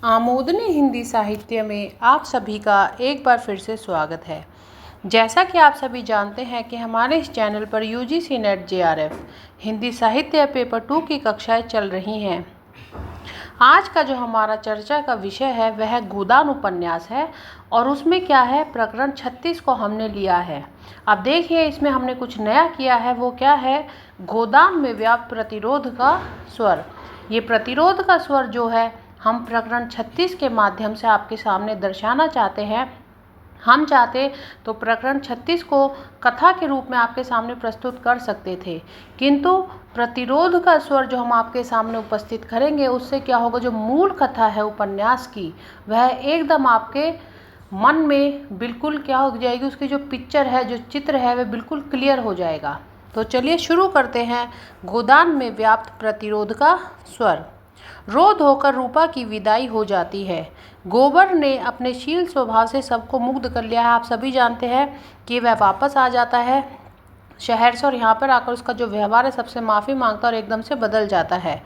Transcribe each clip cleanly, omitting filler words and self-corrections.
आमोदनी हिंदी साहित्य में आप सभी का एक बार फिर से स्वागत है। जैसा कि आप सभी जानते हैं कि हमारे इस चैनल पर यूजीसी नेट जेआरएफ हिंदी साहित्य पेपर 2 की कक्षाएं चल रही हैं। आज का जो हमारा चर्चा का विषय है वह गोदान उपन्यास है और उसमें क्या है, प्रकरण 36 को हमने लिया है। अब देखिए, इसमें हमने कुछ नया किया है। वो क्या है? गोदान में व्याप्त प्रतिरोध का स्वर। ये प्रतिरोध का स्वर जो है हम प्रकरण 36 के माध्यम से आपके सामने दर्शाना चाहते हैं। हम चाहते तो प्रकरण 36 को कथा के रूप में आपके सामने प्रस्तुत कर सकते थे, किंतु प्रतिरोध का स्वर जो हम आपके सामने उपस्थित करेंगे उससे क्या होगा, जो मूल कथा है उपन्यास की वह एकदम आपके मन में बिल्कुल क्या हो जाएगी, उसकी जो पिक्चर है, जो चित्र है, वह बिल्कुल क्लियर हो जाएगा। तो चलिए शुरू करते हैं। गोदान में व्याप्त प्रतिरोध का स्वर। रोध होकर रूपा की विदाई हो जाती है। गोबर ने अपने शील स्वभाव से सबको मुग्ध कर लिया है। आप सभी जानते हैं कि वह वापस आ जाता है शहर से और यहाँ पर आकर उसका जो व्यवहार है सबसे माफ़ी मांगता और एकदम से बदल जाता है।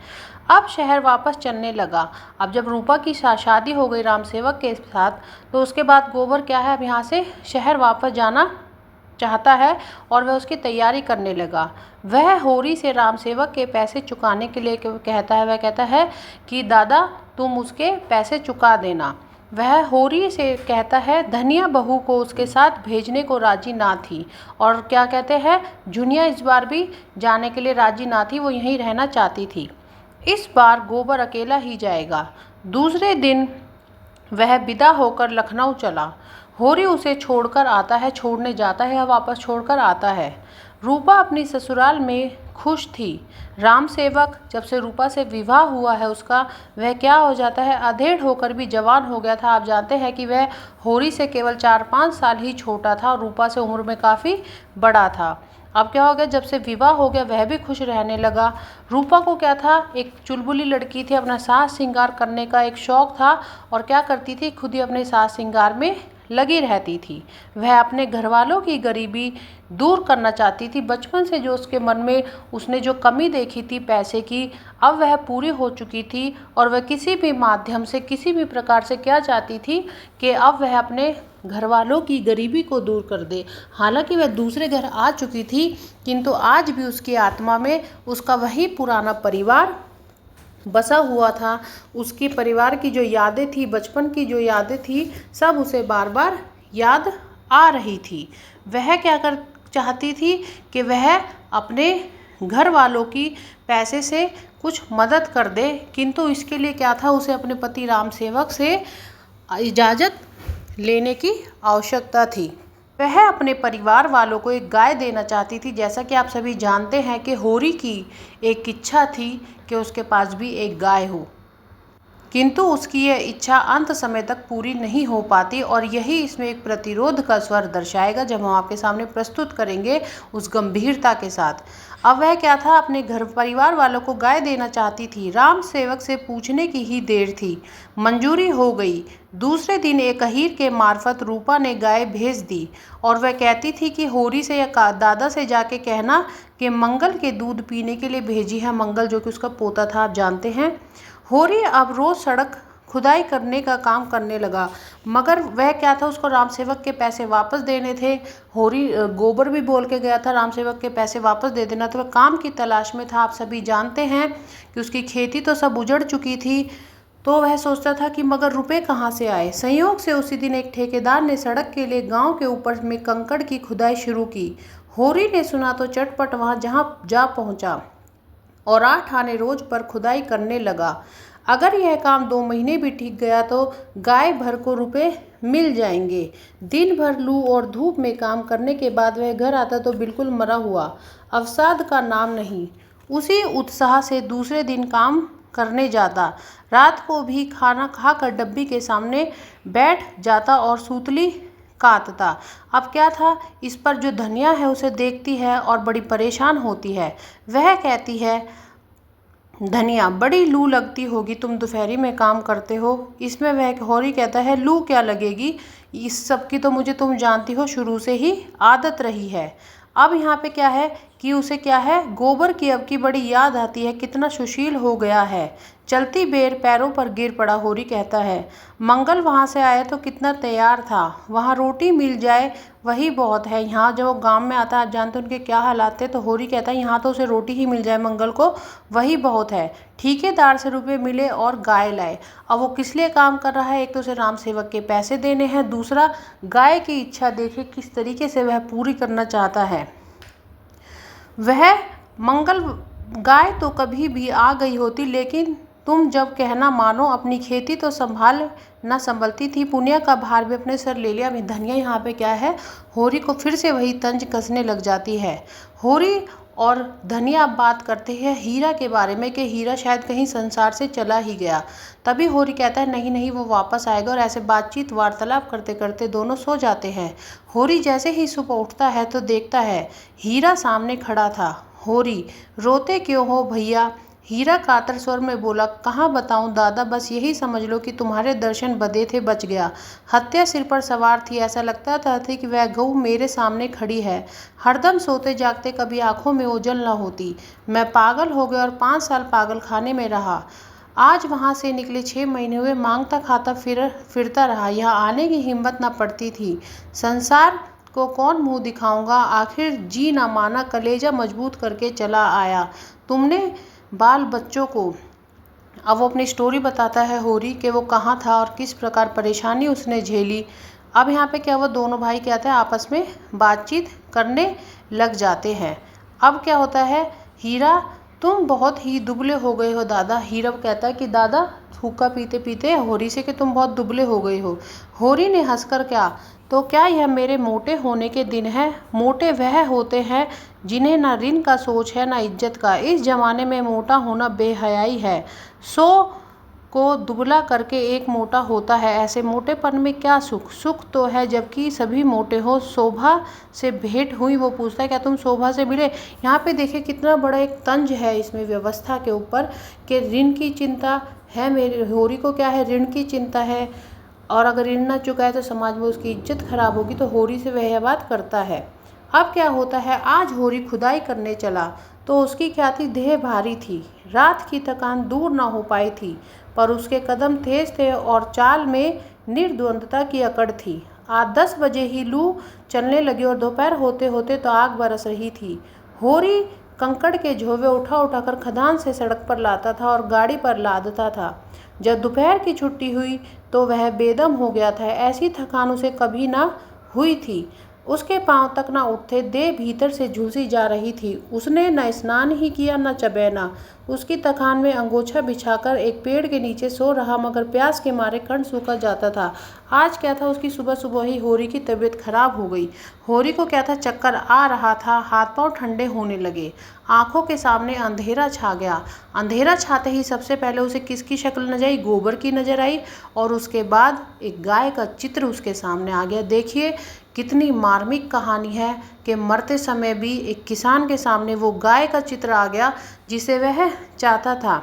अब शहर वापस चलने लगा। अब जब रूपा की शादी हो गई राम सेवक के साथ, तो उसके बाद गोबर क्या है, अब यहाँ से शहर वापस जाना चाहता है और वह उसकी तैयारी करने लगा। वह होरी से राम सेवक के पैसे चुकाने के लिए कहता है। वह कहता है कि दादा तुम उसके पैसे चुका देना। वह होरी से कहता है, धनिया बहू को उसके साथ भेजने को राजी ना थी और क्या कहते हैं, जुनिया इस बार भी जाने के लिए राजी ना थी, वो यहीं रहना चाहती थी। इस बार गोबर अकेला ही जाएगा। दूसरे दिन वह विदा होकर लखनऊ चला। होरी उसे छोड़कर आता है, छोड़ने जाता है, वापस छोड़कर आता है। रूपा अपनी ससुराल में खुश थी। राम सेवक जब से रूपा से विवाह हुआ है उसका, वह क्या हो जाता है, अधेड़ होकर भी जवान हो गया था। आप जानते हैं कि वह होरी से केवल 4-5 साल ही छोटा था और रूपा से उम्र में काफ़ी बड़ा था। अब क्या हो गया, जब से विवाह हो गया वह भी खुश रहने लगा। रूपा को क्या था, एक चुलबुली लड़की थी, अपना साज श्रृंगार करने का एक शौक था और क्या करती थी, खुद ही अपने साज श्रृंगार में लगी रहती थी। वह अपने घर वालों की गरीबी दूर करना चाहती थी। बचपन से जो उसके मन में उसने जो कमी देखी थी पैसे की, अब वह पूरी हो चुकी थी और वह किसी भी माध्यम से, किसी भी प्रकार से क्या चाहती थी कि अब वह अपने घर वालों की गरीबी को दूर कर दे। हालांकि वह दूसरे घर आ चुकी थी, किंतु आज भी उसकी आत्मा में उसका वही पुराना परिवार बसा हुआ था। उसकी परिवार की जो यादें थी, बचपन की जो यादें थी, सब उसे बार बार याद आ रही थी। वह क्या कर चाहती थी कि वह अपने घर वालों की पैसे से कुछ मदद कर दे, किंतु इसके लिए क्या था, उसे अपने पति राम सेवक से इजाज़त लेने की आवश्यकता थी। वह अपने परिवार वालों को एक गाय देना चाहती थी। जैसा कि आप सभी जानते हैं कि होरी की एक इच्छा थी कि उसके पास भी एक गाय हो, किंतु उसकी यह इच्छा अंत समय तक पूरी नहीं हो पाती और यही इसमें एक प्रतिरोध का स्वर दर्शाएगा जब हम आपके सामने प्रस्तुत करेंगे उस गंभीरता के साथ। अब वह क्या था, अपने घर परिवार वालों को गाय देना चाहती थी। राम सेवक से पूछने की ही देर थी, मंजूरी हो गई। दूसरे दिन एक अहीर के मार्फत रूपा ने गाय भेज दी और वह कहती थी कि होरी से या दादा से जाके कहना कि मंगल के दूध पीने के लिए भेजी है। मंगल जो कि उसका पोता था, आप जानते हैं। होरी अब रोज सड़क खुदाई करने का काम करने लगा, मगर वह क्या था, उसको राम सेवक के पैसे वापस देने थे। होरी गोबर भी बोल के गया था राम सेवक के पैसे वापस दे देना, तो वह काम की तलाश में था। आप सभी जानते हैं कि उसकी खेती तो सब उजड़ चुकी थी, तो वह सोचता था कि मगर रुपए कहाँ से आए। संयोग से उसी दिन एक ठेकेदार ने सड़क के लिए गांव के ऊपर में कंकड़ की खुदाई शुरू की। होरी ने सुना तो चटपट वहां जहां जा पहुंचा और 8 आने रोज पर खुदाई करने लगा। अगर यह काम 2 महीने भी ठीक गया तो गाय भर को रुपए मिल जाएंगे। दिन भर लू और धूप में काम करने के बाद वह घर आता तो बिल्कुल मरा हुआ, अवसाद का नाम नहीं। उसी उत्साह से दूसरे दिन काम करने जाता। रात को भी खाना खाकर डब्बी के सामने बैठ जाता और सूतली काटता। अब क्या था, इस पर जो धनिया है उसे देखती है और बड़ी परेशान होती है। वह कहती है, धनिया बड़ी लू लगती होगी, तुम दोपहरी में काम करते हो। इसमें वह होरी कहता है, लू क्या लगेगी, इस सब की तो मुझे तुम जानती हो शुरू से ही आदत रही है। अब यहाँ पे क्या है कि उसे क्या है, गोबर की अब की बड़ी याद आती है, कितना सुशील हो गया है। चलती बेर पैरों पर गिर पड़ा। होरी कहता है, मंगल वहाँ से आया तो कितना तैयार था, वहाँ रोटी मिल जाए वही बहुत है। यहाँ जब वो गांव में आता है, आप जानते हैं उनके क्या हालात थे, तो होरी कहता है यहाँ तो उसे रोटी ही मिल जाए मंगल को वही बहुत है। ठेकेदार से रुपये मिले और गाय लाए। अब वो किस लिए काम कर रहा है, एक तो उसे राम सेवक के पैसे देने हैं, दूसरा गाय की इच्छा देखे किस तरीके से वह पूरी करना चाहता है। वह मंगल गाय तो कभी भी आ गई होती, लेकिन तुम जब कहना मानो अपनी खेती तो संभाल न संभलती थी। पुनिया का भार भी अपने सर ले लिया। अभी धनिया यहाँ पे क्या है, होरी को फिर से वही तंज कसने लग जाती है। होरी और धनिया अब बात करते हैं हीरा के बारे में कि हीरा शायद कहीं संसार से चला ही गया। तभी होरी कहता है नहीं नहीं वो वापस आएगा, और ऐसे बातचीत वार्तालाप करते करते दोनों सो जाते हैं। होरी जैसे ही सुबह उठता है तो देखता है हीरा सामने खड़ा था। होरी, रोते क्यों हो भैया? हीरा कातर स्वर में बोला, कहाँ बताऊं दादा, बस यही समझ लो कि तुम्हारे दर्शन बदे थे, बच गया। हत्या सिर पर सवार थी, ऐसा लगता था कि वह गऊ मेरे सामने खड़ी है। हरदम सोते जागते कभी आंखों में ओझल न होती। मैं पागल हो गया और 5 साल पागल खाने में रहा। आज वहाँ से निकले 6 महीने हुए, मांगता खाता फिरता रहा। यहाँ आने की हिम्मत न पड़ती थी। संसार को कौन मुंह दिखाऊंगा, आखिर जी ना माना, कलेजा मजबूत करके चला आया। तुमने बाल बच्चों को, अब वो अपनी स्टोरी बताता है होरी कि वो कहाँ था और किस प्रकार परेशानी उसने झेली। अब यहाँ पे क्या हुआ, दोनों भाई क्या था आपस में बातचीत करने लग जाते हैं। अब क्या होता है, हीरा तुम बहुत ही दुबले हो गए हो दादा। हीरा कहता है कि दादा, हुक्का पीते पीते होरी से कि तुम बहुत दुबले हो गए हो। होरी ने हंसकर, क्या तो क्या यह मेरे मोटे होने के दिन है? मोटे वह होते हैं जिन्हें ना ऋण का सोच है ना इज्जत का। इस जमाने में मोटा होना बेहयाई है। 100 को दुबला करके एक मोटा होता है। ऐसे मोटेपन में क्या सुख? सुख तो है जबकि सभी मोटे हो। शोभा से भेंट हुई? वो पूछता है, क्या तुम शोभा से मिले? यहाँ पे देखिए कितना बड़ा एक तंज है इसमें व्यवस्था के ऊपर कि ऋण की चिंता है। मेरे होरी को क्या है, ऋण की चिंता है, और अगर ऋण न चुकाए तो समाज में उसकी इज्जत खराब होगी। तो होरी से वह यह बात करता है। अब क्या होता है, आज होरी खुदाई करने चला तो उसकी क्या थी, देह भारी थी। रात की थकान दूर न हो पाई थी, पर उसके कदम तेज थे और चाल में निर्द्वंदता की अकड़ थी। आज 10 बजे ही लू चलने लगी और दोपहर होते होते तो आग बरस रही थी। होरी कंकड़ के झोवे उठा उठाकर खदान से सड़क पर लाता था और गाड़ी पर लादता था। जब दोपहर की छुट्टी हुई तो वह बेदम हो गया था। ऐसी थकान उसे कभी ना हुई थी। उसके पांव तक न उठते, देह भीतर से झुलसी जा रही थी। उसने न स्नान ही किया न चबैना। उसकी थकान में अंगोछा बिछाकर एक पेड़ के नीचे सो रहा, मगर प्यास के मारे कंठ सूखा जाता था। आज क्या था, उसकी सुबह सुबह ही होरी की तबीयत खराब हो गई। होरी को क्या था, चक्कर आ रहा था, हाथ पांव ठंडे होने लगे, आंखों के सामने अंधेरा छा गया। अंधेरा छाते ही सबसे पहले उसे किसकी शक्ल नजर आई, गोबर की नजर आई, और उसके बाद एक गाय का चित्र उसके सामने आ गया। देखिए कितनी मार्मिक कहानी है कि मरते समय भी एक किसान के सामने वो गाय का चित्र आ गया जिसे वह चाहता था।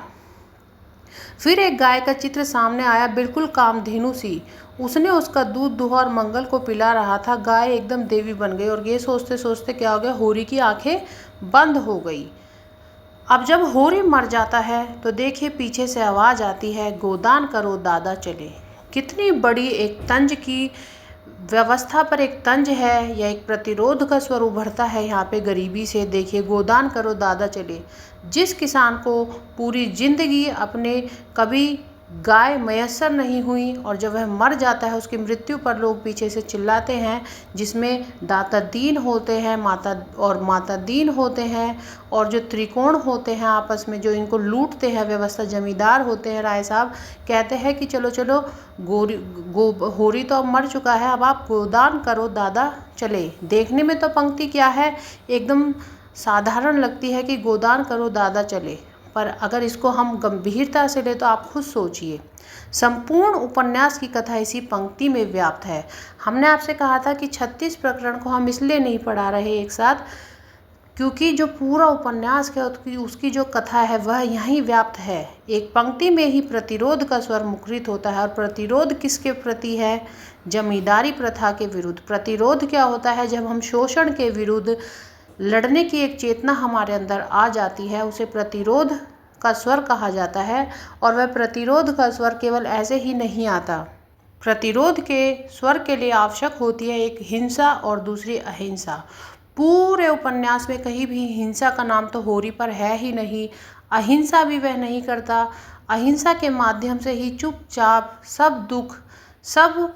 फिर एक गाय का चित्र सामने आया, बिल्कुल कामधेनु सी। उसने उसका दूध दुहा और मंगल को पिला रहा था। गाय एकदम देवी बन गई, और ये सोचते सोचते क्या हो गया, होरी की आंखें बंद हो गई। अब जब होरी मर जाता है तो देखिए पीछे से आवाज़ आती है, गोदान करो दादा चले। कितनी बड़ी एक तंज की व्यवस्था पर एक तंज है, या एक प्रतिरोध का स्वर उभरता है यहाँ पे गरीबी से। देखिए, गोदान करो दादा चले। जिस किसान को पूरी जिंदगी अपने कभी गाय मयस्सर नहीं हुई, और जब वह मर जाता है उसकी मृत्यु पर लोग पीछे से चिल्लाते हैं, जिसमें दाता दीन होते हैं, माता दीन होते हैं, और जो त्रिकोण होते हैं आपस में जो इनको लूटते हैं व्यवस्था, जमींदार होते हैं, राय साहब कहते हैं कि चलो चलो होरी तो अब मर चुका है, अब आप गोदान करो दादा चले। देखने में तो पंक्ति क्या है, एकदम साधारण लगती है कि गोदान करो दादा चले, पर अगर इसको हम गंभीरता से ले तो आप खुद सोचिए, संपूर्ण उपन्यास की कथा इसी पंक्ति में व्याप्त है। हमने आपसे कहा था कि 36 प्रकरण को हम इसलिए नहीं पढ़ा रहे एक साथ, क्योंकि जो पूरा उपन्यास है उसकी जो कथा है वह यहीं व्याप्त है। एक पंक्ति में ही प्रतिरोध का स्वर मुखरित होता है, और प्रतिरोध किसके प्रति है, जमींदारी प्रथा के विरुद्ध। प्रतिरोध क्या होता है, जब हम शोषण के विरुद्ध लड़ने की एक चेतना हमारे अंदर आ जाती है, उसे प्रतिरोध का स्वर कहा जाता है और वह प्रतिरोध का स्वर केवल ऐसे ही नहीं आता। प्रतिरोध के स्वर के लिए आवश्यक होती है एक हिंसा और दूसरी अहिंसा। पूरे उपन्यास में कहीं भी हिंसा का नाम तो होरी पर है ही नहीं, अहिंसा भी वह नहीं करता। अहिंसा के माध्यम से ही चुपचाप सब दुख सब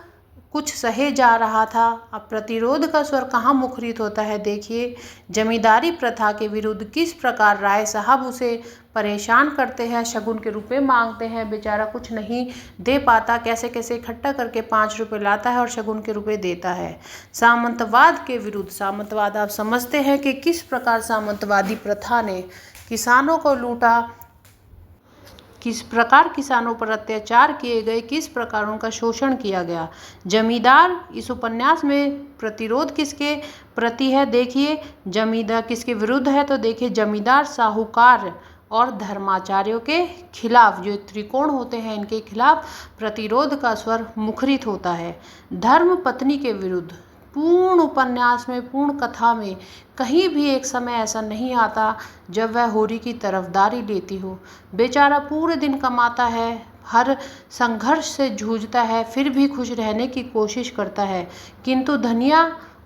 कुछ सहे जा रहा था। अब प्रतिरोध का स्वर कहाँ मुखरित होता है, देखिए जमींदारी प्रथा के विरुद्ध किस प्रकार राय साहब उसे परेशान करते हैं, शगुन के रुपए मांगते हैं, बेचारा कुछ नहीं दे पाता, कैसे कैसे इकट्ठा करके 5 रुपए लाता है और शगुन के रुपए देता है। सामंतवाद के विरुद्ध, सामंतवाद आप समझते हैं कि किस प्रकार सामंतवादी प्रथा ने किसानों को लूटा, किस प्रकार किसानों पर अत्याचार किए गए, किस प्रकार उनका शोषण किया गया। जमींदार इस उपन्यास में प्रतिरोध किसके प्रति है, देखिए जमींदार किसके विरुद्ध है, तो देखिए जमींदार, साहूकार और धर्माचार्यों के खिलाफ, जो त्रिकोण होते हैं इनके खिलाफ प्रतिरोध का स्वर मुखरित होता है। धर्म पत्नी के विरुद्ध पूर्ण उपन्यास में, पूर्ण कथा में कहीं भी एक समय ऐसा नहीं आता जब वह होरी की तरफदारी लेती हो। बेचारा पूरे दिन कमाता है, हर संघर्ष से जूझता है, फिर भी खुश रहने की कोशिश करता है, किंतु धनिया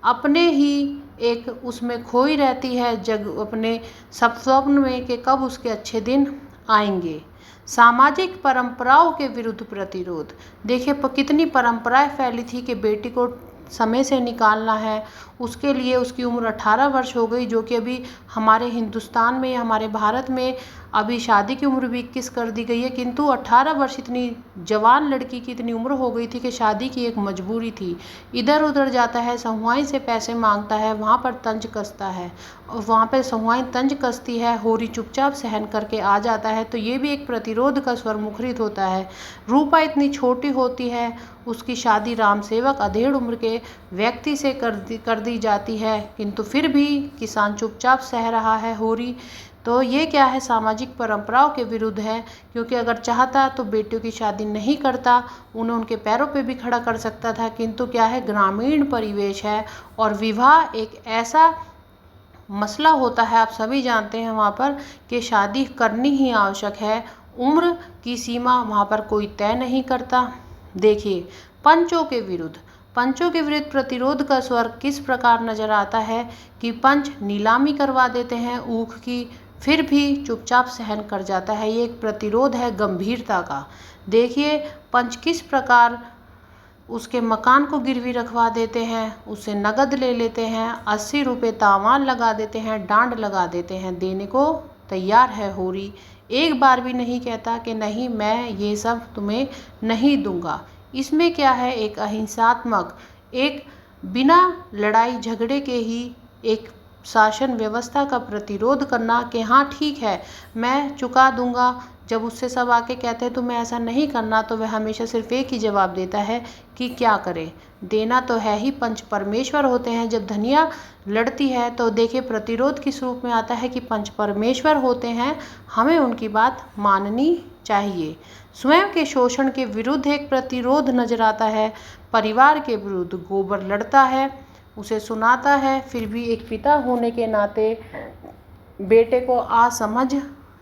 अपने ही एक उसमें खोई रहती है, जग अपने स्वप्न में कि कब उसके अच्छे दिन आएंगे। सामाजिक परंपराओं के विरुद्ध प्रतिरोध, देखिए कितनी परंपराएं फैली थी कि बेटी को समय से निकालना है, उसके लिए उसकी उम्र 18 वर्ष हो गई, जो कि अभी हमारे हिंदुस्तान में, हमारे भारत में अभी शादी की उम्र भी 21 कर दी गई है, किंतु 18 वर्ष इतनी जवान लड़की की इतनी उम्र हो गई थी कि शादी की एक मजबूरी थी। इधर उधर जाता है, सहुआइन से पैसे मांगता है, वहाँ पर तंज कसता है, वहाँ पर सहुआइन तंज कसती है, होरी चुपचाप सहन करके आ जाता है, तो ये भी एक प्रतिरोध का स्वर मुखरित होता है। रूपा इतनी छोटी होती है, उसकी शादी राम सेवक अधेड़ उम्र के व्यक्ति से कर दी जाती है, किंतु फिर भी किसान चुपचाप सह रहा है होरी। तो ये क्या है, सामाजिक परंपराओं के विरुद्ध है, क्योंकि अगर चाहता तो बेटियों की शादी नहीं करता, उन्हें उनके पैरों पे भी खड़ा कर सकता था, किंतु क्या है, ग्रामीण परिवेश है और विवाह एक ऐसा मसला होता है, आप सभी जानते हैं वहाँ पर कि शादी करनी ही आवश्यक है, उम्र की सीमा वहाँ पर कोई तय नहीं करता। देखिए पंचों के विरुद्ध, पंचों के विरुद्ध प्रतिरोध का स्वर किस प्रकार नजर आता है कि पंच नीलामी करवा देते हैं ऊख की, फिर भी चुपचाप सहन कर जाता है। ये एक प्रतिरोध है गंभीरता का। देखिए पंच किस प्रकार उसके मकान को गिरवी रखवा देते हैं, उससे नगद ले लेते हैं, 80 रुपये तावान लगा देते हैं, डांड लगा देते हैं, देने को तैयार है होरी। एक बार भी नहीं कहता कि नहीं मैं ये सब तुम्हें नहीं दूंगा। इसमें क्या है, एक अहिंसात्मक, एक बिना लड़ाई झगड़े के ही एक शासन व्यवस्था का प्रतिरोध करना कि हाँ ठीक है मैं चुका दूंगा। जब उससे सब आके कहते हैं तुम्हें ऐसा नहीं करना, तो वह हमेशा सिर्फ एक ही जवाब देता है कि क्या करे, देना तो है ही, पंच परमेश्वर होते हैं। जब धनिया लड़ती है तो देखिए प्रतिरोध किस रूप में आता है कि पंच परमेश्वर होते हैं, हमें उनकी बात माननी चाहिए। स्वयं के शोषण के विरुद्ध एक प्रतिरोध नजर आता है। परिवार के विरुद्ध गोबर लड़ता है, उसे सुनाता है, फिर भी एक पिता होने के नाते बेटे को असमझ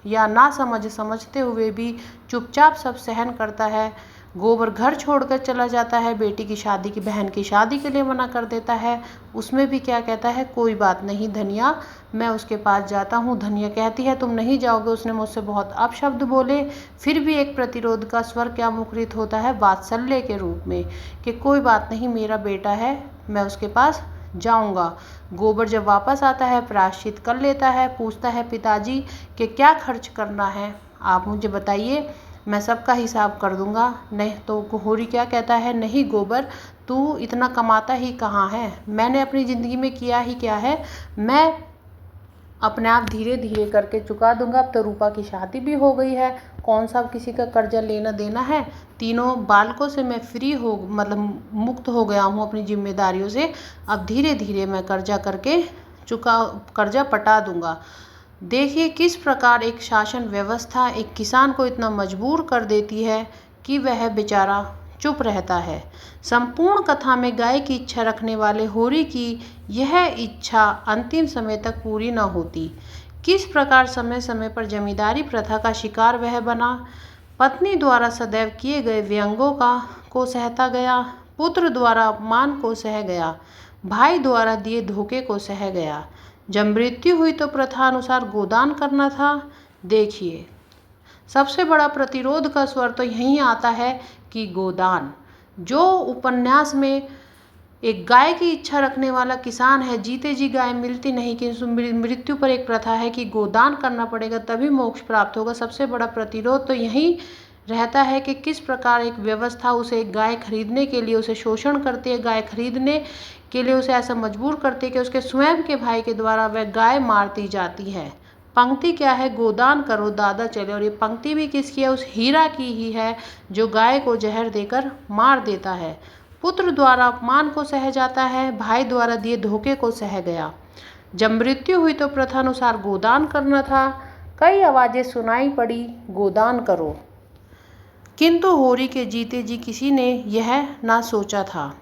या ना समझते हुए भी चुपचाप सब सहन करता है। गोबर घर छोड़कर चला जाता है, बेटी की शादी की, बहन की शादी के लिए मना कर देता है, उसमें भी क्या कहता है, कोई बात नहीं धनिया मैं उसके पास जाता हूँ। धनिया कहती है तुम नहीं जाओगे, उसने मुझसे बहुत अपशब्द बोले। फिर भी एक प्रतिरोध का स्वर क्या मुखरित होता है, वात्सल्य के रूप में कि कोई बात नहीं मेरा बेटा है, मैं उसके पास जाऊंगा। गोबर जब वापस आता है प्रायश्चित कर लेता है, पूछता है पिताजी कि क्या खर्च करना है, आप मुझे बताइए मैं सबका हिसाब कर दूंगा। नहीं तो होरी क्या कहता है, नहीं गोबर तू इतना कमाता ही कहाँ है, मैंने अपनी ज़िंदगी में किया ही क्या है, मैं अपने आप धीरे धीरे करके चुका दूंगा। अब तो रूपा की शादी भी हो गई है, कौन सा किसी का कर्जा लेना देना है, तीनों बालकों से मैं फ्री हो मतलब मुक्त हो गया हूँ अपनी जिम्मेदारियों से, अब धीरे धीरे मैं कर्जा करके कर्जा पटा दूंगा। देखिए किस प्रकार एक शासन व्यवस्था एक किसान को इतना मजबूर कर देती है कि वह बेचारा चुप रहता है। संपूर्ण कथा में गाय की इच्छा रखने वाले होरी की यह इच्छा अंतिम समय तक पूरी न होती। किस प्रकार समय समय पर जमींदारी प्रथा का शिकार वह बना, पत्नी द्वारा सदैव किए गए व्यंगों को सहता गया, पुत्र द्वारा अपमान को सह गया, भाई द्वारा दिए धोखे को सह गया। जब मृत्यु हुई तो प्रथा अनुसार गोदान करना था। देखिए, सबसे बड़ा प्रतिरोध का स्वर तो यहीं आता है कि गोदान। जो उपन्यास में एक गाय की इच्छा रखने वाला किसान है, जीते जी गाय मिलती नहीं कि मृत्यु पर एक प्रथा है कि गोदान करना पड़ेगा तभी मोक्ष प्राप्त होगा। सबसे बड़ा प्रतिरोध तो यही रहता है कि किस प्रकार एक व्यवस्था उसे एक गाय खरीदने के लिए उसे शोषण करती है, गाय खरीदने के लिए उसे ऐसा मजबूर करती है कि उसके स्वयं के भाई के द्वारा वह गाय मार दी जाती है। पंक्ति क्या है? गोदान करो दादा चले। और ये पंक्ति भी किसकी है? उस हीरा की ही है जो गाय को जहर देकर मार देता है। पुत्र द्वारा अपमान को सह जाता है, भाई द्वारा दिए धोखे को सह गया। जब मृत्यु हुई तो प्रथानुसार गोदान करना था। कई आवाजें सुनाई पड़ी, गोदान करो, किंतु होरी के जीते जी किसी ने यह ना सोचा था।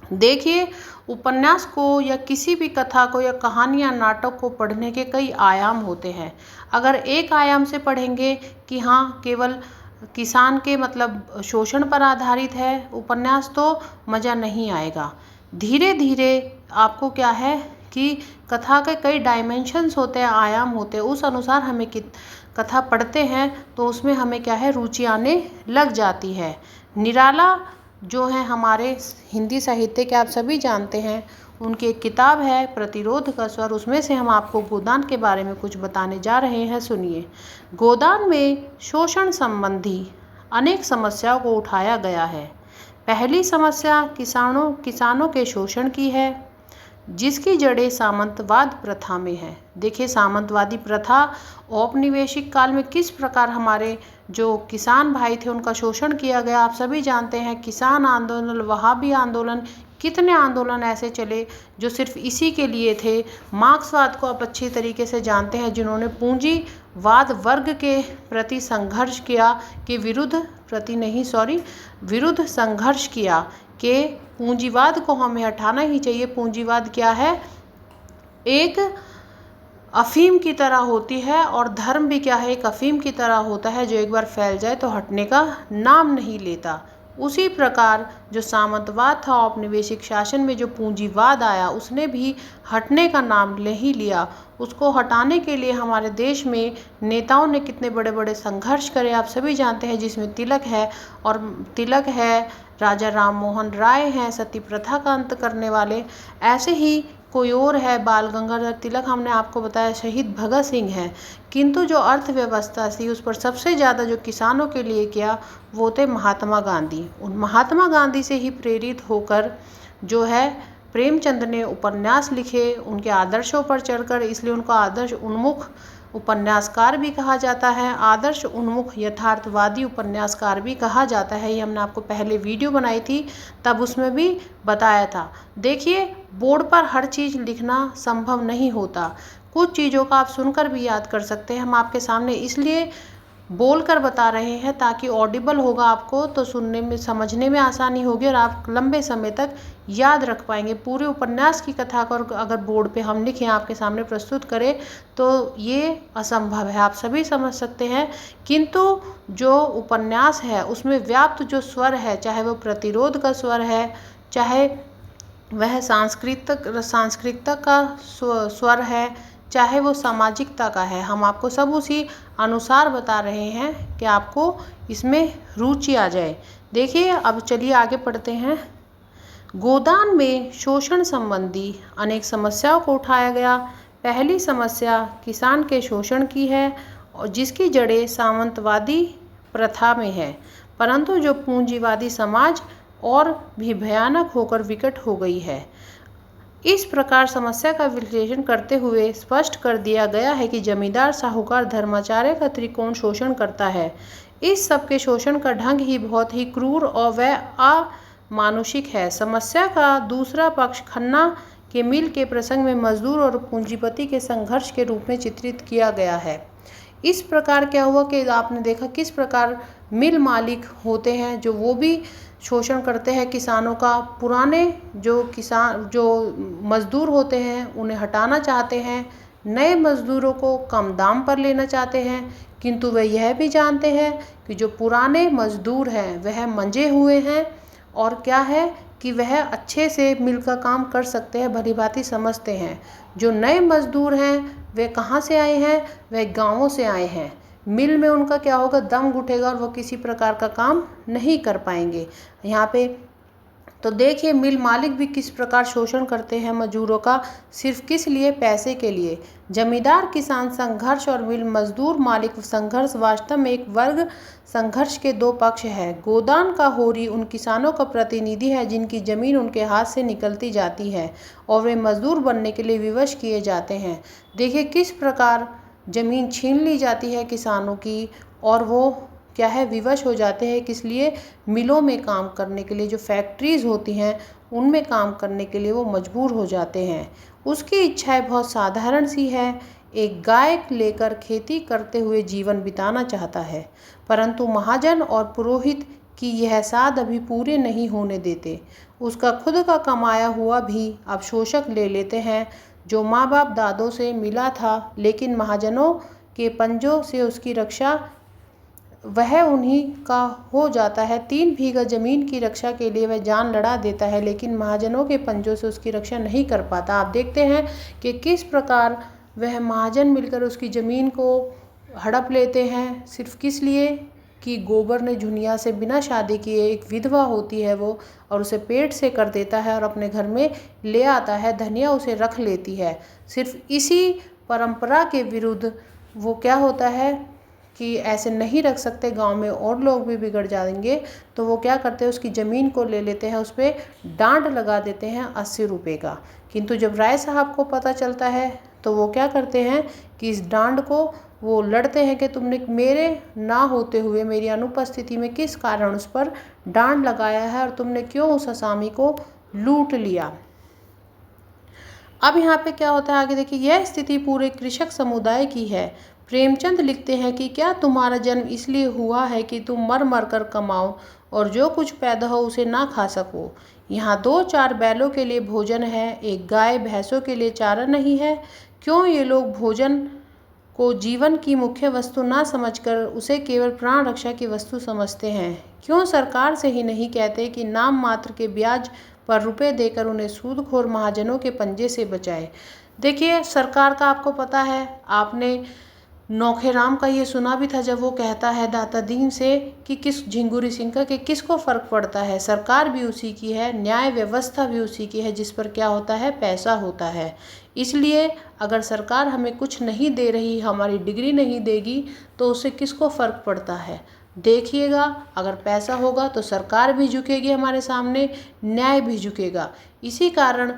देखिए, उपन्यास को या किसी भी कथा को या कहानी या नाटक को पढ़ने के कई आयाम होते हैं। अगर एक आयाम से पढ़ेंगे कि हाँ केवल किसान के मतलब शोषण पर आधारित है उपन्यास, तो मज़ा नहीं आएगा। धीरे धीरे आपको क्या है कि कथा के कई डायमेंशंस होते हैं, आयाम होते हैं, उस अनुसार हमें कथा पढ़ते हैं तो उसमें हमें क्या है रुचि आने लग जाती है। निराला जो है हमारे हिंदी साहित्य के, आप सभी जानते हैं, उनकी एक किताब है प्रतिरोध का स्वर, उसमें से हम आपको गोदान के बारे में कुछ बताने जा रहे हैं। सुनिए। गोदान में शोषण संबंधी अनेक समस्याओं को उठाया गया है। पहली समस्या किसानों के शोषण की है, जिसकी जड़ें सामंतवाद प्रथा में है। देखिए, सामंतवादी प्रथा औपनिवेशिक काल में किस प्रकार हमारे जो किसान भाई थे उनका शोषण किया गया। आप सभी जानते हैं, किसान आंदोलन, वहाबी आंदोलन, कितने आंदोलन ऐसे चले जो सिर्फ इसी के लिए थे। मार्क्सवाद को आप अच्छी तरीके से जानते हैं, जिन्होंने पूंजीवाद वर्ग के प्रति संघर्ष किया, के विरुद्ध संघर्ष किया कि पूंजीवाद को हमें हटाना ही चाहिए। पूंजीवाद क्या है? एक अफीम की तरह होती है, और धर्म भी क्या है? एक अफीम की तरह होता है जो एक बार फैल जाए तो हटने का नाम नहीं लेता। उसी प्रकार जो सामंतवाद था, औपनिवेशिक शासन में जो पूंजीवाद आया, उसने भी हटने का नाम नहीं लिया। उसको हटाने के लिए हमारे देश में नेताओं ने कितने बड़े बड़े संघर्ष करे, आप सभी जानते हैं, जिसमें तिलक है, और तिलक है, राजा राम मोहन राय हैं सती प्रथा का अंत करने वाले, ऐसे ही कोई और है बाल गंगाधर तिलक, हमने आपको बताया शहीद भगत सिंह है। किंतु जो अर्थव्यवस्था थी उस पर सबसे ज़्यादा जो किसानों के लिए किया वो थे महात्मा गांधी। उन महात्मा गांधी से ही प्रेरित होकर जो है प्रेमचंद ने उपन्यास लिखे उनके आदर्शों पर चलकर, इसलिए उनको आदर्श उन्मुख उपन्यासकार भी कहा जाता है, आदर्श उन्मुख यथार्थवादी उपन्यासकार भी कहा जाता है। ये हमने आपको पहले वीडियो बनाई थी, तब उसमें भी बताया था। देखिए, बोर्ड पर हर चीज़ लिखना संभव नहीं होता, कुछ चीज़ों का आप सुनकर भी याद कर सकते हैं। हम आपके सामने इसलिए बोलकर बता रहे हैं ताकि ऑडिबल होगा आपको, तो सुनने में समझने में आसानी होगी और आप लंबे समय तक याद रख पाएंगे। पूरे उपन्यास की कथा को अगर बोर्ड पे हम लिखें, आपके सामने प्रस्तुत करें, तो ये असंभव है, आप सभी समझ सकते हैं। किंतु जो उपन्यास है उसमें व्याप्त जो स्वर है, चाहे वो प्रतिरोध का स्वर है, चाहे वह सांस्कृतिक का स्वर है, चाहे वो सामाजिकता का है, हम आपको सब उसी अनुसार बता रहे हैं कि आपको इसमें रुचि आ जाए। देखिए, अब चलिए आगे पढ़ते हैं। गोदान में शोषण संबंधी अनेक समस्याओं को उठाया गया। पहली समस्या किसान के शोषण की है, और जिसकी जड़ें सामंतवादी प्रथा में है, परंतु जो पूंजीवादी समाज और भी भयानक होकर विकट हो गई है। इस प्रकार समस्या का विश्लेषण करते हुए स्पष्ट कर दिया गया है कि जमींदार, साहूकार, धर्माचार्य का त्रिकोण शोषण करता है। इस सब के शोषण का ढंग ही बहुत ही क्रूर और वह अमानुषिक है। समस्या का दूसरा पक्ष खन्ना के मिल के प्रसंग में मजदूर और पूंजीपति के संघर्ष के रूप में चित्रित किया गया है। इस प्रकार क्या हुआ कि आपने देखा किस प्रकार मिल मालिक होते हैं जो वो भी शोषण करते हैं किसानों का। पुराने जो मजदूर होते हैं उन्हें हटाना चाहते हैं, नए मजदूरों को कम दाम पर लेना चाहते हैं, किंतु वे यह भी जानते हैं कि जो पुराने मजदूर हैं वह मंजे हुए हैं और क्या है कि वह अच्छे से मिल का काम कर सकते हैं, भली भांति समझते हैं। जो नए मजदूर हैं वे कहाँ से आए हैं? वह गाँवों से आए हैं। मिल में उनका क्या होगा, दम घुटेगा और वो किसी प्रकार का काम नहीं कर पाएंगे। यहाँ पे तो देखिए मिल मालिक भी किस प्रकार शोषण करते हैं मजदूरों का, सिर्फ किस लिए? पैसे के लिए। जमींदार किसान संघर्ष और मिल मजदूर मालिक संघर्ष वास्तव में एक वर्ग संघर्ष के दो पक्ष है। गोदान का होरी उन किसानों का प्रतिनिधि है जिनकी जमीन उनके हाथ से निकलती जाती है और वे मजदूर बनने के लिए विवश किए जाते हैं। देखिए किस प्रकार जमीन छीन ली जाती है किसानों की और वो क्या है, विवश हो जाते हैं। किस लिए? मिलों में काम करने के लिए, जो फैक्ट्रीज होती हैं उनमें काम करने के लिए वो मजबूर हो जाते हैं। उसकी इच्छाएं बहुत साधारण सी है, एक गाय लेकर खेती करते हुए जीवन बिताना चाहता है, परंतु महाजन और पुरोहित की यह साध अभी पूरे नहीं होने देते। उसका खुद का कमाया हुआ भी अब शोषक ले लेते हैं, जो माँ बाप दादों से मिला था, लेकिन महाजनों के पंजों से उसकी रक्षा वह उन्हीं का हो जाता है। 3 बीघा जमीन की रक्षा के लिए वह जान लड़ा देता है, लेकिन महाजनों के पंजों से उसकी रक्षा नहीं कर पाता। आप देखते हैं कि किस प्रकार वह महाजन मिलकर उसकी ज़मीन को हड़प लेते हैं, सिर्फ किस लिए कि गोबर ने झुनिया से बिना शादी किए, एक विधवा होती है वो, और उसे पेट से कर देता है और अपने घर में ले आता है। धनिया उसे रख लेती है। सिर्फ इसी परंपरा के विरुद्ध वो क्या होता है कि ऐसे नहीं रख सकते, गांव में और लोग भी बिगड़ जाएंगे, तो वो क्या करते हैं, उसकी ज़मीन को ले लेते हैं, उस पर डांट लगा देते हैं 80 रुपये का। किंतु जब राय साहब को पता चलता है तो वो क्या करते हैं कि इस डांट को वो लड़ते हैं कि तुमने मेरे ना होते हुए, मेरी अनुपस्थिति में किस कारण उस पर डांट लगाया है और तुमने क्यों उस असामी को लूट लिया। अब यहाँ पे क्या होता है आगे देखिए, यह स्थिति पूरे कृषक समुदाय की है। प्रेमचंद लिखते हैं कि क्या तुम्हारा जन्म इसलिए हुआ है कि तुम मर मर कर कमाओ और जो कुछ पैदा हो उसे ना खा सको। यहाँ 2-4 बैलों के लिए भोजन है, एक गाय भैंसों के लिए चारा नहीं है। क्यों ये लोग भोजन को जीवन की मुख्य वस्तु ना समझकर उसे केवल प्राण रक्षा की वस्तु समझते हैं? क्यों सरकार से ही नहीं कहते कि नाम मात्र के ब्याज पर रुपए देकर उन्हें सूदखोर महाजनों के पंजे से बचाए? देखिए सरकार का आपको पता है, आपने नौखेराम का ये सुना भी था जब वो कहता है दाता दीन से कि किस झिंगुरी सिंह का कि किसको फ़र्क पड़ता है, सरकार भी उसी की है, न्याय व्यवस्था भी उसी की है, जिस पर क्या होता है, पैसा होता है। इसलिए अगर सरकार हमें कुछ नहीं दे रही, हमारी डिग्री नहीं देगी, तो उससे किसको फ़र्क पड़ता है? देखिएगा अगर पैसा होगा तो सरकार भी झुकेगी हमारे सामने, न्याय भी झुकेगा। इसी कारण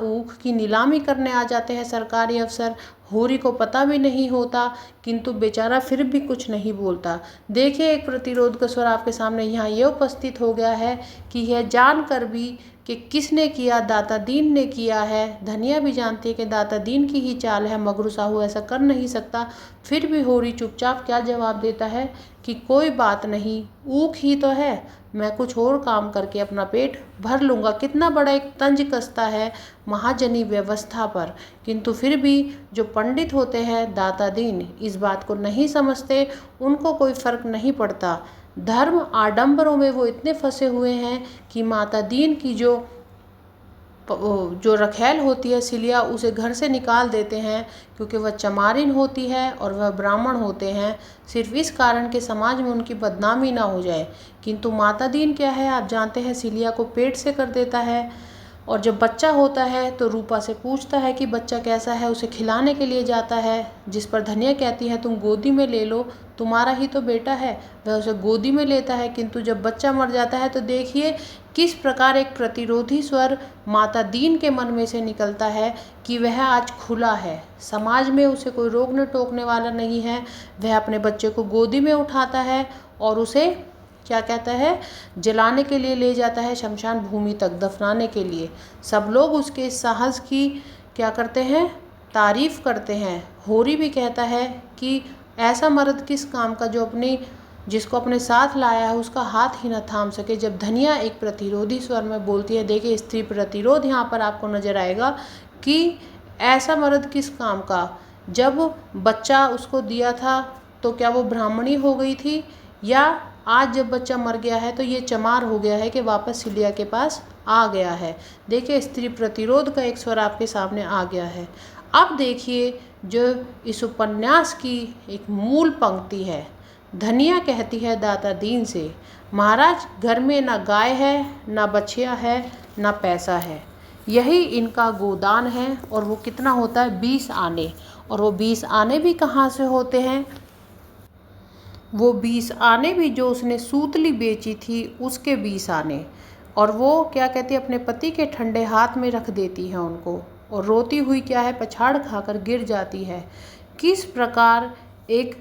ऊख की नीलामी करने आ जाते हैं सरकारी अफसर। होरी को पता भी नहीं होता, किंतु बेचारा फिर भी कुछ नहीं बोलता। देखिए एक प्रतिरोध का स्वर आपके सामने यहाँ ये उपस्थित हो गया है कि यह जानकर भी कि किसने किया, दाता दीन ने किया है। धनिया भी जानती है कि दाता दीन की ही चाल है, मगरू साहू ऐसा कर नहीं सकता। फिर भी होरी चुपचाप क्या जवाब देता है कि कोई बात नहीं, ऊख ही तो है, मैं कुछ और काम करके अपना पेट भर लूँगा। कितना बड़ा एक तंज कसता है महाजनी व्यवस्था पर, किंतु फिर भी जो पंडित होते हैं दाता दीन इस बात को नहीं समझते, उनको कोई फर्क नहीं पड़ता। धर्म आडंबरों में वो इतने फंसे हुए हैं कि माता दीन की जो रखैल होती है सिलिया, उसे घर से निकाल देते हैं क्योंकि वह चमारिन होती है और वह ब्राह्मण होते हैं, सिर्फ इस कारण के समाज में उनकी बदनामी ना हो जाए। किंतु माता दीन क्या है, आप जानते हैं, सिलिया को पेट से कर देता है और जब बच्चा होता है तो रूपा से पूछता है कि बच्चा कैसा है, उसे खिलाने के लिए जाता है, जिस पर धनिया कहती है तुम गोदी में ले लो, तुम्हारा ही तो बेटा है। वह उसे गोदी में लेता है, किंतु जब बच्चा मर जाता है तो देखिए किस प्रकार एक प्रतिरोधी स्वर माता दीन के मन में से निकलता है कि वह आज खुला है, समाज में उसे कोई रोकने टोकने वाला नहीं है। वह अपने बच्चे को गोदी में उठाता है और उसे क्या कहता है, जलाने के लिए ले जाता है, शमशान भूमि तक दफनाने के लिए। सब लोग उसके साहस की क्या करते हैं, तारीफ करते हैं। होरी भी कहता है कि ऐसा मर्द किस काम का जो जिसको अपने साथ लाया है उसका हाथ ही न थाम सके। जब धनिया एक प्रतिरोधी स्वर में बोलती है, देखिए स्त्री प्रतिरोध यहाँ पर आपको नजर आएगा कि ऐसा मर्द किस काम का? जब बच्चा उसको दिया था तो क्या वो ब्राह्मणी हो गई थी, या आज जब बच्चा मर गया है तो ये चमार हो गया है कि वापस सिलिया के पास आ गया है। देखिए, स्त्री प्रतिरोध का एक स्वर आपके सामने आ गया है। अब देखिए जो इस उपन्यास की एक मूल पंक्ति है। धनिया कहती है दाता दीन से, महाराज घर में ना गाय है, ना बछिया है, ना पैसा है, यही इनका गोदान है। और वो कितना होता है? 20 आने। और वो 20 आने भी कहाँ से होते हैं? वो 20 आने भी जो उसने सूतली बेची थी उसके 20 आने। और वो क्या कहती है, अपने पति के ठंडे हाथ में रख देती है उनको, और रोती हुई क्या है, पछाड़ खाकर गिर जाती है। किस प्रकार एक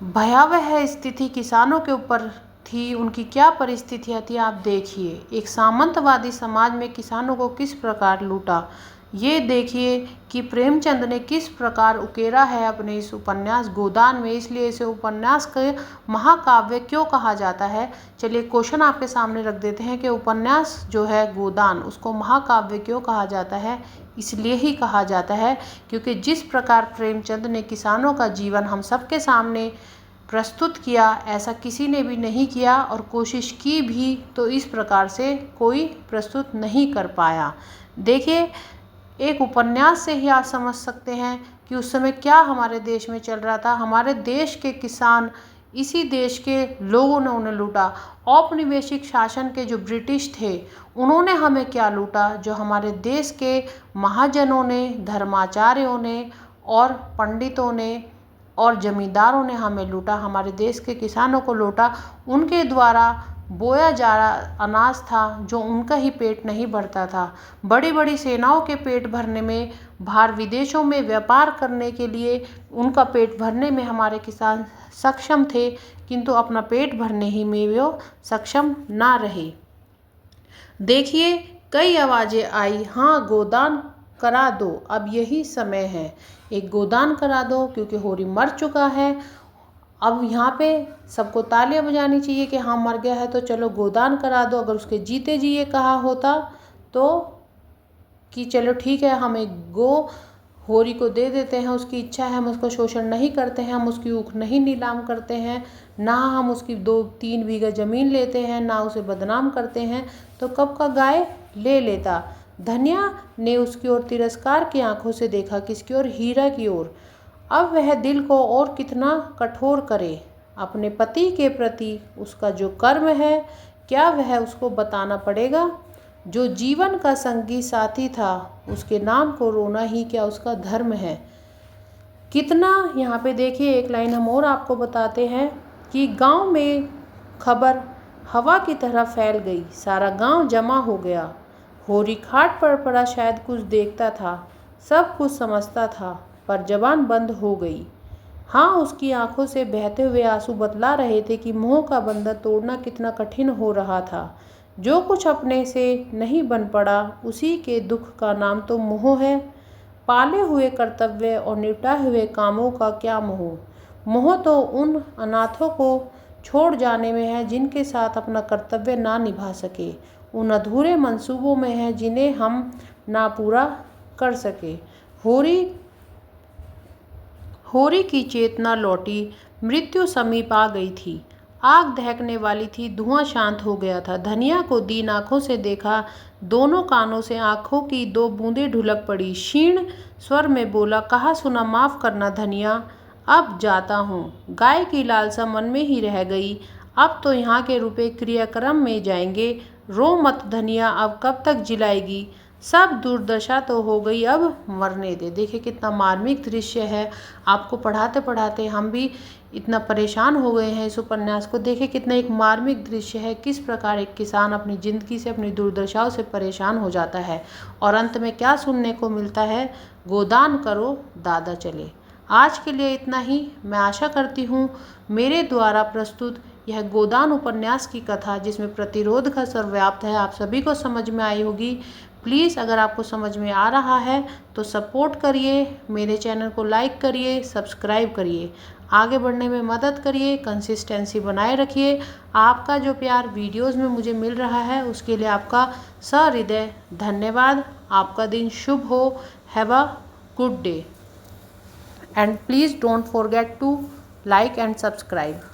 भयावह स्थिति किसानों के ऊपर थी, उनकी क्या परिस्थितियाँ थी, आप देखिए। एक सामंतवादी समाज में किसानों को किस प्रकार लूटा, ये देखिए कि प्रेमचंद ने किस प्रकार उकेरा है अपने इस उपन्यास गोदान में। इसलिए इसे उपन्यास के महाकाव्य क्यों कहा जाता है? चलिए क्वेश्चन आपके सामने रख देते हैं कि उपन्यास जो है गोदान, उसको महाकाव्य क्यों कहा जाता है? इसलिए ही कहा जाता है क्योंकि जिस प्रकार प्रेमचंद ने किसानों का जीवन हम सबके सामने प्रस्तुत किया, ऐसा किसी ने भी नहीं किया, और कोशिश की भी तो इस प्रकार से कोई प्रस्तुत नहीं कर पाया। देखिए, एक उपन्यास से ही आप समझ सकते हैं कि उस समय क्या हमारे देश में चल रहा था। हमारे देश के किसान, इसी देश के लोगों ने उन्हें लूटा। औपनिवेशिक शासन के जो ब्रिटिश थे उन्होंने हमें क्या लूटा? जो हमारे देश के महाजनों ने, धर्माचार्यों ने और पंडितों ने और जमींदारों ने हमें लूटा, हमारे देश के किसानों को लूटा। उनके द्वारा बोया जा रहा अनाज था जो उनका ही पेट नहीं भरता था। बड़ी बड़ी सेनाओं के पेट भरने में, बाहर विदेशों में व्यापार करने के लिए उनका पेट भरने में हमारे किसान सक्षम थे, किंतु अपना पेट भरने ही में वो सक्षम ना रहे। देखिए, कई आवाज़ें आई, हाँ गोदान करा दो, अब यही समय है, एक गोदान करा दो क्योंकि होरी मर चुका है। अब यहाँ पे सबको तालियां बजानी चाहिए कि हाँ मर गया है तो चलो गोदान करा दो। अगर उसके जीते जी ये कहा होता तो कि चलो ठीक है, हम एक गो होरी को दे देते हैं, उसकी इच्छा है, हम उसको शोषण नहीं करते हैं, हम उसकी ऊख नहीं नीलाम करते हैं, ना हम उसकी 2-3 बीघा ज़मीन लेते हैं, ना उसे बदनाम करते हैं, तो कब का गाय ले लेता। धनिया ने उसकी ओर तिरस्कार की आंखों से देखा, किसकी ओर? हीरा की ओर। अब वह दिल को और कितना कठोर करे। अपने पति के प्रति उसका जो कर्म है, क्या वह उसको बताना पड़ेगा? जो जीवन का संगी साथी था, उसके नाम को रोना ही क्या उसका धर्म है? कितना यहाँ पे देखिए, एक लाइन हम और आपको बताते हैं कि गांव में खबर हवा की तरह फैल गई, सारा गांव जमा हो गया। होरी खाट पर पड़ा, शायद कुछ देखता था, सब कुछ समझता था, पर जबान बंद हो गई। हाँ, उसकी आंखों से बहते हुए आंसू बतला रहे थे कि मोह का बंधन तोड़ना कितना कठिन हो रहा था। जो कुछ अपने से नहीं बन पड़ा, उसी के दुख का नाम तो मोह है। पाले हुए कर्तव्य और निपटाए हुए कामों का क्या मोह? मोह तो उन अनाथों को छोड़ जाने में है जिनके साथ अपना कर्तव्य ना निभा सके, उन अधूरे मंसूबों में है जिन्हें हम ना पूरा कर सके। होरी की चेतना लौटी, मृत्यु समीप आ गई थी। आग दहकने वाली थी, धुआं शांत हो गया था। धनिया को दीन आंखों से देखा, दोनों कानों से आंखों की 2 बूंदें ढुलक पड़ी। क्षीण स्वर में बोला, कहा सुना, माफ करना धनिया, अब जाता हूँ। गाय की लालसा मन में ही रह गई। अब तो यहाँ के रुपए क्रियाक्रम में जाएंगे। रो मत धनिया, अब कब तक जिलाएगी? सब दुर्दशा तो हो गई, अब मरने दे। देखिए कितना मार्मिक दृश्य है। आपको पढ़ाते पढ़ाते हम भी इतना परेशान हो गए हैं इस उपन्यास को। देखिए कितना एक मार्मिक दृश्य है, किस प्रकार एक किसान अपनी ज़िंदगी से, अपनी दुर्दशाओं से परेशान हो जाता है, और अंत में क्या सुनने को मिलता है? गोदान करो दादा चले। आज के लिए इतना ही। मैं आशा करती हूँ मेरे द्वारा प्रस्तुत यह गोदान उपन्यास की कथा, जिसमें प्रतिरोध का सर्वव्याप्त है, आप सभी को समझ में आई होगी। प्लीज़ अगर आपको समझ में आ रहा है तो सपोर्ट करिए, मेरे चैनल को लाइक करिए, सब्सक्राइब करिए, आगे बढ़ने में मदद करिए, कंसिस्टेंसी बनाए रखिए। आपका जो प्यार वीडियोस में मुझे मिल रहा है उसके लिए आपका सहृदय धन्यवाद। आपका दिन शुभ हो। Have a good day and please don't forget to like and subscribe.